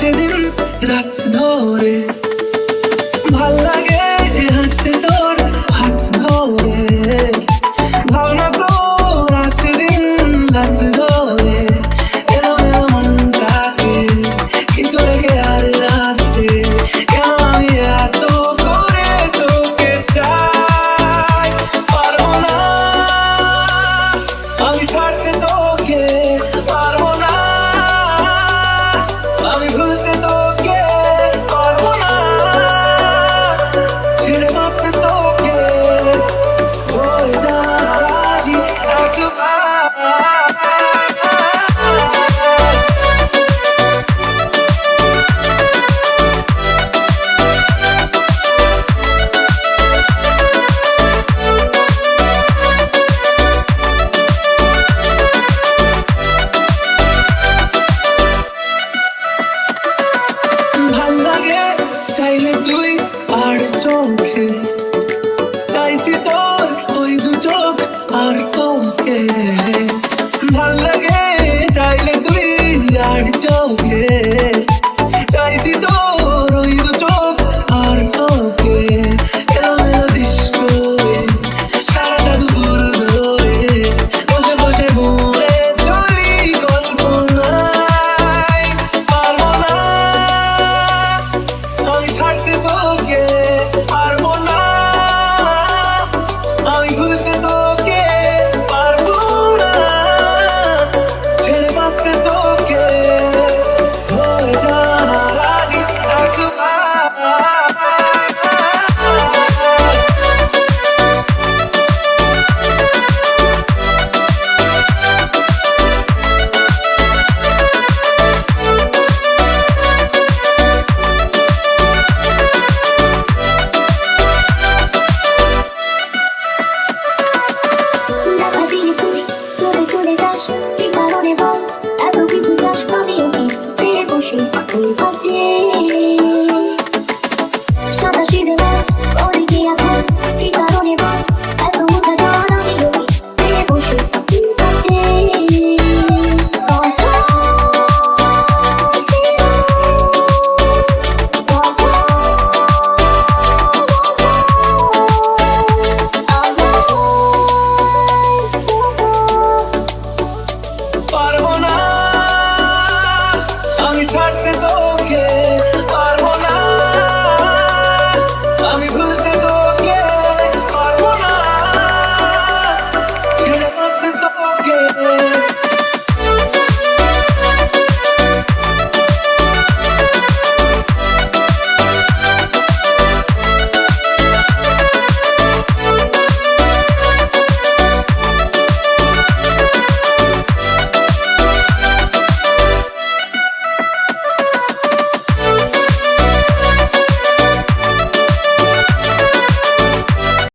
সেদিন রাত ধরে ভাল লাগে হাঁটতে তোর হাত ধরে ভাবনা তোর সেদিন রাত ধরে এলো মনটাকে কি করে গে আর রাতে কেন আমি এত করে তোকে চাই পারবো না আমি ছাড়তে তোকে পারবো না আমি ভুলতে তোকে পারবো না ছেড়ে বাঁচতে তোকে হয়ে যা রাজি একবার ভাল লাগে চাইলে তুই আর চোখে চাইছি তোর ওই দু চোখ আর তোকে ভাল লাগে চাইলে তুই আর চোখে চাইছি তোর ওই দু চোখ আর তোকে এলো ডিস্কো সারাটা দুপুর ধরে বসে বসে মরে চলি কল্পনায় পারবো না আমি ছাড়তে